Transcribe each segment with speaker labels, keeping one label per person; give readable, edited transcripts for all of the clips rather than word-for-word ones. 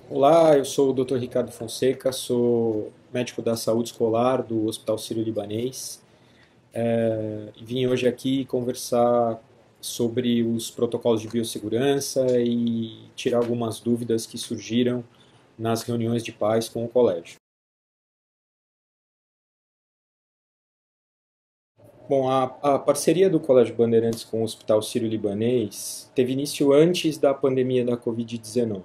Speaker 1: Olá, eu sou o Dr. Ricardo Fonseca, sou médico da saúde escolar do Hospital Sírio-Libanês. E vim hoje aqui conversar sobre os protocolos de biossegurança e tirar algumas dúvidas que surgiram nas reuniões de pais com o colégio. Bom, a parceria do Colégio Bandeirantes com o Hospital Sírio-Libanês teve início antes da pandemia da Covid-19.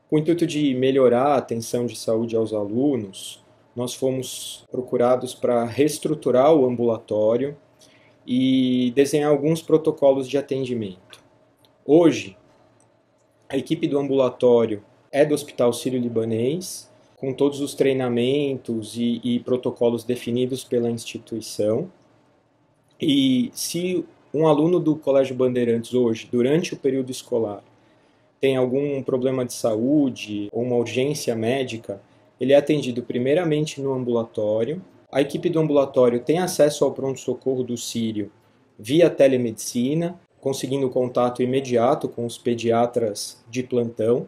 Speaker 1: Com o intuito de melhorar a atenção de saúde aos alunos, nós fomos procurados para reestruturar o ambulatório e desenhar alguns protocolos de atendimento. Hoje, a equipe do ambulatório é do Hospital Sírio-Libanês, com todos os treinamentos e protocolos definidos pela instituição. E se um aluno do Colégio Bandeirantes hoje, durante o período escolar, tem algum problema de saúde ou uma urgência médica, ele é atendido primeiramente no ambulatório. A equipe do ambulatório tem acesso ao pronto-socorro do Sírio via telemedicina, conseguindo contato imediato com os pediatras de plantão.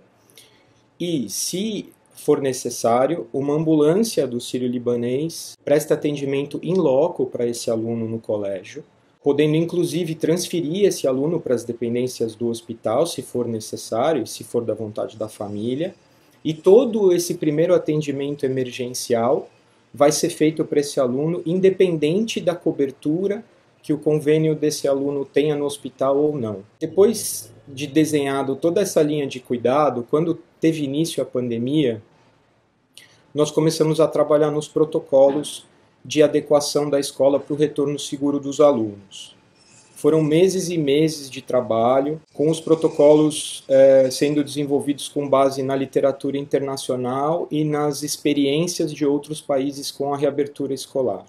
Speaker 1: E, se for necessário, uma ambulância do Sírio-Libanês presta atendimento in loco para esse aluno no colégio, podendo inclusive transferir esse aluno para as dependências do hospital, se for necessário, se for da vontade da família. E todo esse primeiro atendimento emergencial vai ser feito para esse aluno, independente da cobertura que o convênio desse aluno tenha no hospital ou não. Depois de desenhado toda essa linha de cuidado, quando teve início a pandemia, nós começamos a trabalhar nos protocolos de adequação da escola para o retorno seguro dos alunos. Foram meses e meses de trabalho, com os protocolos sendo desenvolvidos com base na literatura internacional e nas experiências de outros países com a reabertura escolar.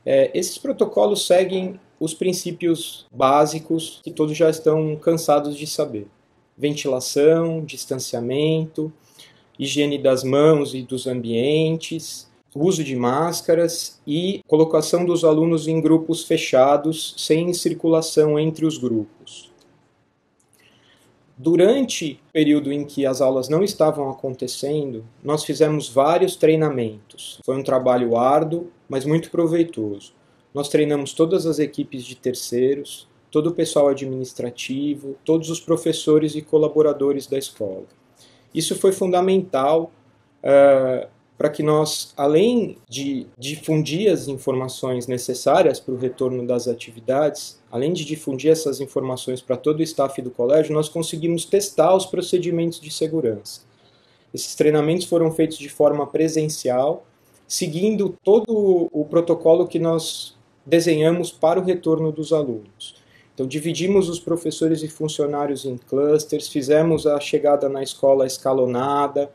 Speaker 1: Esses protocolos seguem os princípios básicos que todos já estão cansados de saber: ventilação, distanciamento, higiene das mãos e dos ambientes, uso de máscaras e colocação dos alunos em grupos fechados, sem circulação entre os grupos. Durante o período em que as aulas não estavam acontecendo, nós fizemos vários treinamentos. Foi um trabalho árduo, mas muito proveitoso. Nós treinamos todas as equipes de terceiros, todo o pessoal administrativo, todos os professores e colaboradores da escola. Isso foi fundamental para que nós, além de difundir as informações necessárias para o retorno das atividades, além de difundir essas informações para todo o staff do colégio, nós conseguimos testar os procedimentos de segurança. Esses treinamentos foram feitos de forma presencial, seguindo todo o protocolo que nós desenhamos para o retorno dos alunos. Então, dividimos os professores e funcionários em clusters, fizemos a chegada na escola escalonada.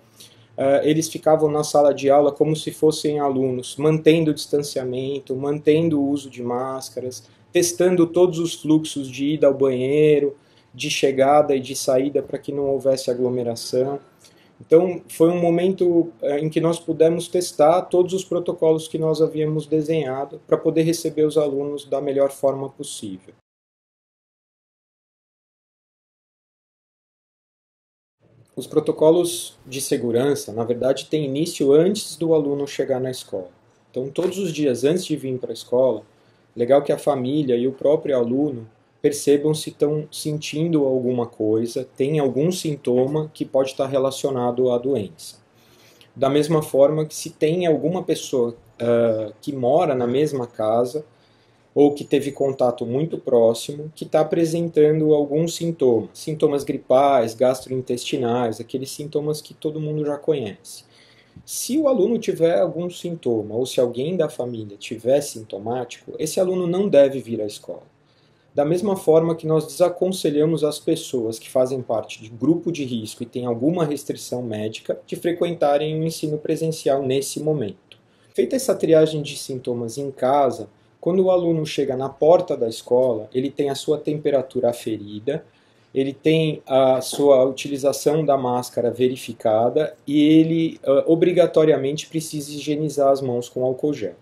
Speaker 1: Eles ficavam na sala de aula como se fossem alunos, mantendo o distanciamento, mantendo o uso de máscaras, testando todos os fluxos de ida ao banheiro, de chegada e de saída para que não houvesse aglomeração. Então, foi um momento em que nós pudemos testar todos os protocolos que nós havíamos desenhado para poder receber os alunos da melhor forma possível. Os protocolos de segurança, na verdade, têm início antes do aluno chegar na escola. Então, todos os dias antes de vir para a escola, legal que a família e o próprio aluno percebam se estão sentindo alguma coisa, tem algum sintoma que pode estar relacionado à doença. Da mesma forma que se tem alguma pessoa que mora na mesma casa ou que teve contato muito próximo, que está apresentando alguns sintomas, sintomas gripais, gastrointestinais, aqueles sintomas que todo mundo já conhece. Se o aluno tiver algum sintoma, ou se alguém da família tiver sintomático, esse aluno não deve vir à escola. Da mesma forma que nós desaconselhamos as pessoas que fazem parte de grupo de risco e têm alguma restrição médica de frequentarem o ensino presencial nesse momento. Feita essa triagem de sintomas em casa, quando o aluno chega na porta da escola, ele tem a sua temperatura aferida, ele tem a sua utilização da máscara verificada e ele obrigatoriamente precisa higienizar as mãos com álcool gel.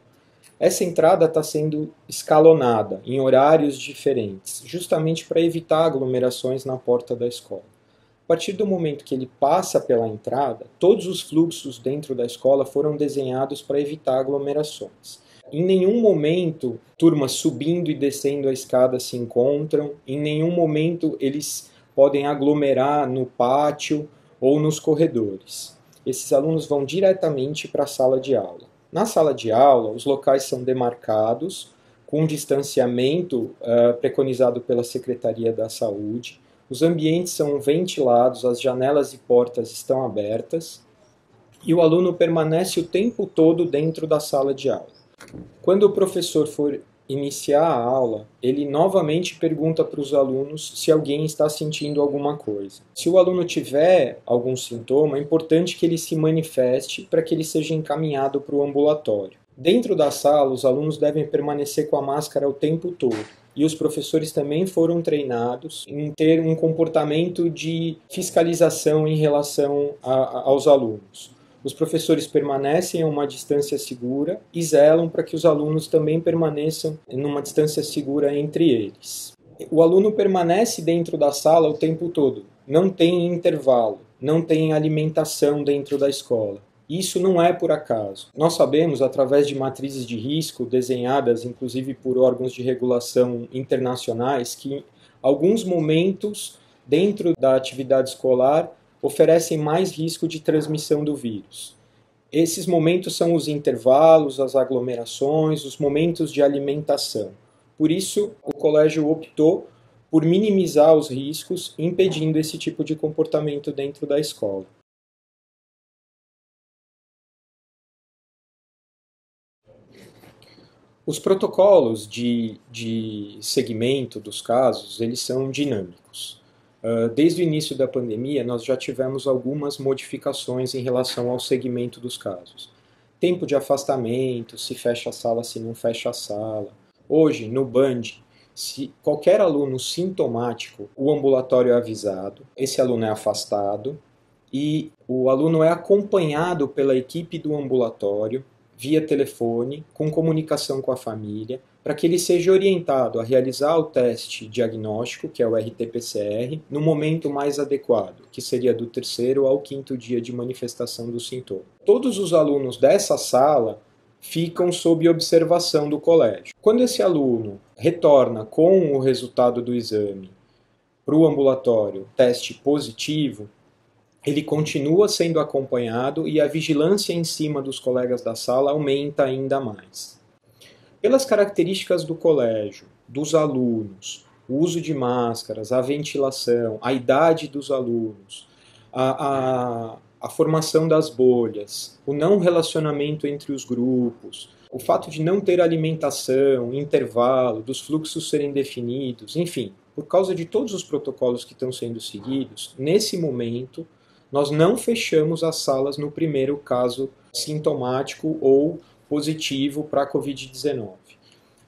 Speaker 1: Essa entrada está sendo escalonada em horários diferentes, justamente para evitar aglomerações na porta da escola. A partir do momento que ele passa pela entrada, todos os fluxos dentro da escola foram desenhados para evitar aglomerações. Em nenhum momento, turmas subindo e descendo a escada se encontram, em nenhum momento eles podem aglomerar no pátio ou nos corredores. Esses alunos vão diretamente para a sala de aula. Na sala de aula, os locais são demarcados, com distanciamento preconizado pela Secretaria da Saúde. Os ambientes são ventilados, as janelas e portas estão abertas e o aluno permanece o tempo todo dentro da sala de aula. Quando o professor for iniciar a aula, ele novamente pergunta para os alunos se alguém está sentindo alguma coisa. Se o aluno tiver algum sintoma, é importante que ele se manifeste para que ele seja encaminhado para o ambulatório. Dentro da sala, os alunos devem permanecer com a máscara o tempo todo. E os professores também foram treinados em ter um comportamento de fiscalização em relação aos alunos. Os professores permanecem a uma distância segura e zelam para que os alunos também permaneçam em uma distância segura entre eles. O aluno permanece dentro da sala o tempo todo. Não tem intervalo, não tem alimentação dentro da escola. Isso não é por acaso. Nós sabemos, através de matrizes de risco, desenhadas inclusive por órgãos de regulação internacionais, que alguns momentos dentro da atividade escolar oferecem mais risco de transmissão do vírus. Esses momentos são os intervalos, as aglomerações, os momentos de alimentação. Por isso, o colégio optou por minimizar os riscos, impedindo esse tipo de comportamento dentro da escola. Os protocolos de segmento dos casos, eles são dinâmicos. Desde o início da pandemia, nós já tivemos algumas modificações em relação ao segmento dos casos. Tempo de afastamento, se fecha a sala, se não fecha a sala. Hoje, no Band, se qualquer aluno sintomático, o ambulatório é avisado, esse aluno é afastado e o aluno é acompanhado pela equipe do ambulatório via telefone, com comunicação com a família, para que ele seja orientado a realizar o teste diagnóstico, que é o RT-PCR, no momento mais adequado, que seria do 3º ao 5º dia de manifestação do sintoma. Todos os alunos dessa sala ficam sob observação do colégio. Quando esse aluno retorna com o resultado do exame para o ambulatório, teste positivo, ele continua sendo acompanhado e a vigilância em cima dos colegas da sala aumenta ainda mais. Pelas características do colégio, dos alunos, o uso de máscaras, a ventilação, a idade dos alunos, a formação das bolhas, o não relacionamento entre os grupos, o fato de não ter alimentação, intervalo, dos fluxos serem definidos, enfim, por causa de todos os protocolos que estão sendo seguidos, nesse momento, nós não fechamos as salas no primeiro caso sintomático ou positivo para a Covid-19.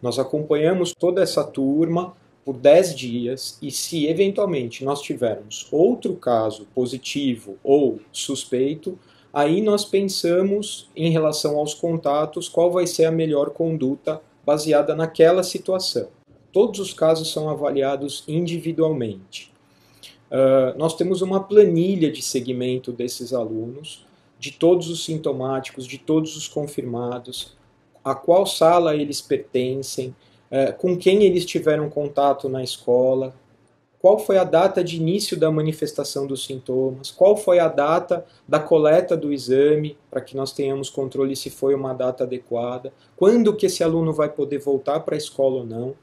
Speaker 1: Nós acompanhamos toda essa turma por 10 dias e se eventualmente nós tivermos outro caso positivo ou suspeito, aí nós pensamos em relação aos contatos qual vai ser a melhor conduta baseada naquela situação. Todos os casos são avaliados individualmente. Nós temos uma planilha de segmento desses alunos, de todos os sintomáticos, de todos os confirmados, a qual sala eles pertencem, com quem eles tiveram contato na escola, qual foi a data de início da manifestação dos sintomas, qual foi a data da coleta do exame, para que nós tenhamos controle se foi uma data adequada, quando que esse aluno vai poder voltar para a escola ou não,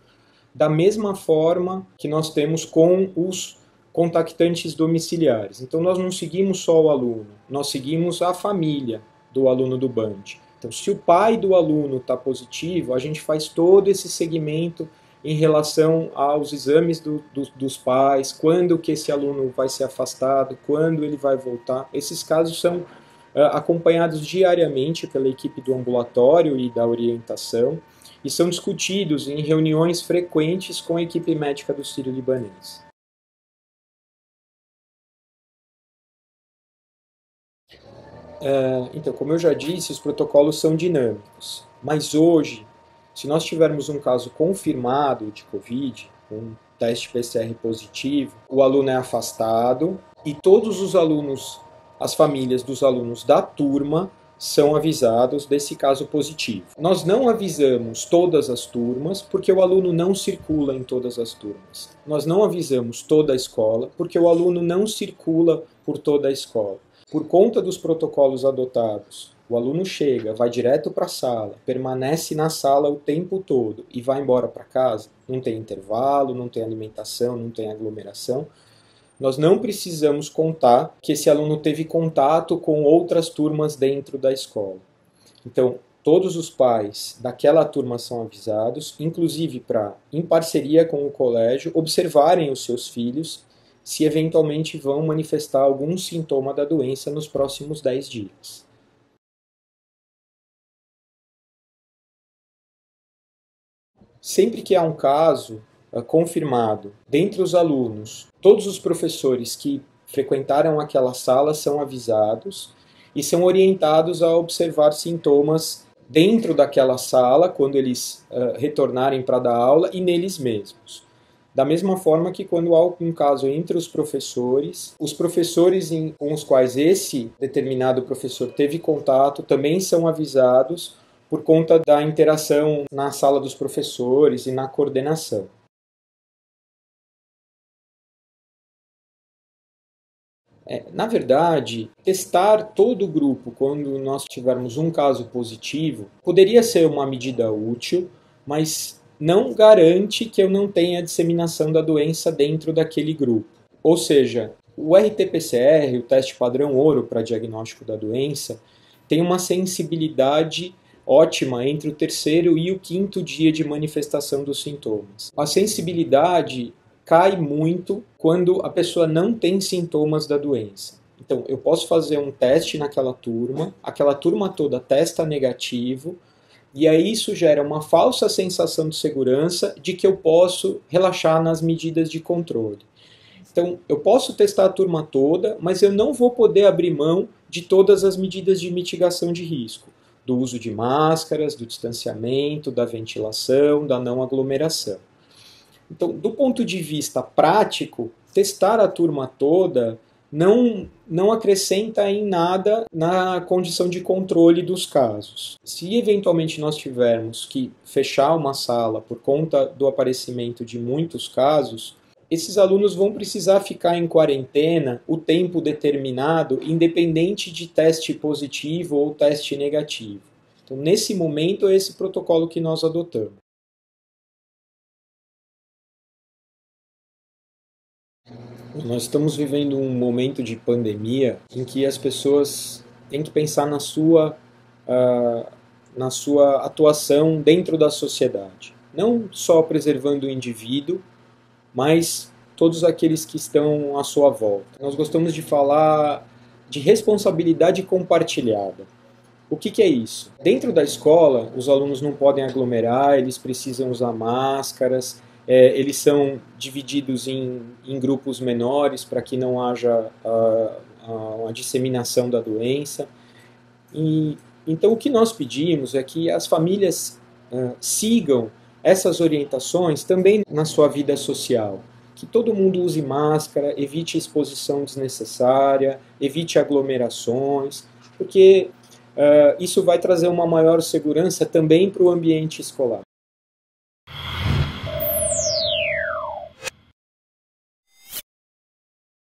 Speaker 1: da mesma forma que nós temos com os contactantes domiciliares. Então nós não seguimos só o aluno, nós seguimos a família do aluno do Band. Então se o pai do aluno está positivo, a gente faz todo esse segmento em relação aos exames dos pais, quando que esse aluno vai ser afastado, quando ele vai voltar. Esses casos são acompanhados diariamente pela equipe do ambulatório e da orientação e são discutidos em reuniões frequentes com a equipe médica do Sírio-Libanês. Então, como eu já disse, os protocolos são dinâmicos, mas hoje, se nós tivermos um caso confirmado de Covid, um teste PCR positivo, o aluno é afastado, e todos os alunos, as famílias dos alunos da turma, são avisados desse caso positivo. Nós não avisamos todas as turmas, porque o aluno não circula em todas as turmas. Nós não avisamos toda a escola, porque o aluno não circula por toda a escola. Por conta dos protocolos adotados, o aluno chega, vai direto para a sala, permanece na sala o tempo todo e vai embora para casa, não tem intervalo, não tem alimentação, não tem aglomeração. Nós não precisamos contar que esse aluno teve contato com outras turmas dentro da escola. Então, todos os pais daquela turma são avisados, inclusive para, em parceria com o colégio, observarem os seus filhos se eventualmente vão manifestar algum sintoma da doença nos próximos 10 dias. Sempre que há um caso confirmado dentre os alunos, todos os professores que frequentaram aquela sala são avisados e são orientados a observar sintomas dentro daquela sala quando eles retornarem para dar aula e neles mesmos. Da mesma forma que quando há um caso entre os professores com os quais esse determinado professor teve contato também são avisados por conta da interação na sala dos professores e na coordenação. Na verdade, testar todo o grupo quando nós tivermos um caso positivo poderia ser uma medida útil, mas não garante que eu não tenha disseminação da doença dentro daquele grupo. Ou seja, o RT-PCR, o teste padrão ouro para diagnóstico da doença, tem uma sensibilidade ótima entre o terceiro e o quinto dia de manifestação dos sintomas. A sensibilidade cai muito quando a pessoa não tem sintomas da doença. Então, eu posso fazer um teste naquela turma, aquela turma toda testa negativo, e aí isso gera uma falsa sensação de segurança de que eu posso relaxar nas medidas de controle. Então, eu posso testar a turma toda, mas eu não vou poder abrir mão de todas as medidas de mitigação de risco, do uso de máscaras, do distanciamento, da ventilação, da não aglomeração. Então, do ponto de vista prático, testar a turma toda não acrescenta em nada na condição de controle dos casos. Se eventualmente nós tivermos que fechar uma sala por conta do aparecimento de muitos casos, esses alunos vão precisar ficar em quarentena o tempo determinado, independente de teste positivo ou teste negativo. Então, nesse momento, é esse protocolo que nós adotamos. Nós estamos vivendo um momento de pandemia em que as pessoas têm que pensar na sua atuação dentro da sociedade. Não só preservando o indivíduo, mas todos aqueles que estão à sua volta. Nós gostamos de falar de responsabilidade compartilhada. O que é isso? Dentro da escola, os alunos não podem aglomerar, eles precisam usar máscaras, eles são divididos em grupos menores para que não haja a disseminação da doença. Então, o que nós pedimos é que as famílias sigam essas orientações também na sua vida social. Que todo mundo use máscara, evite exposição desnecessária, evite aglomerações, porque isso vai trazer uma maior segurança também para o ambiente escolar.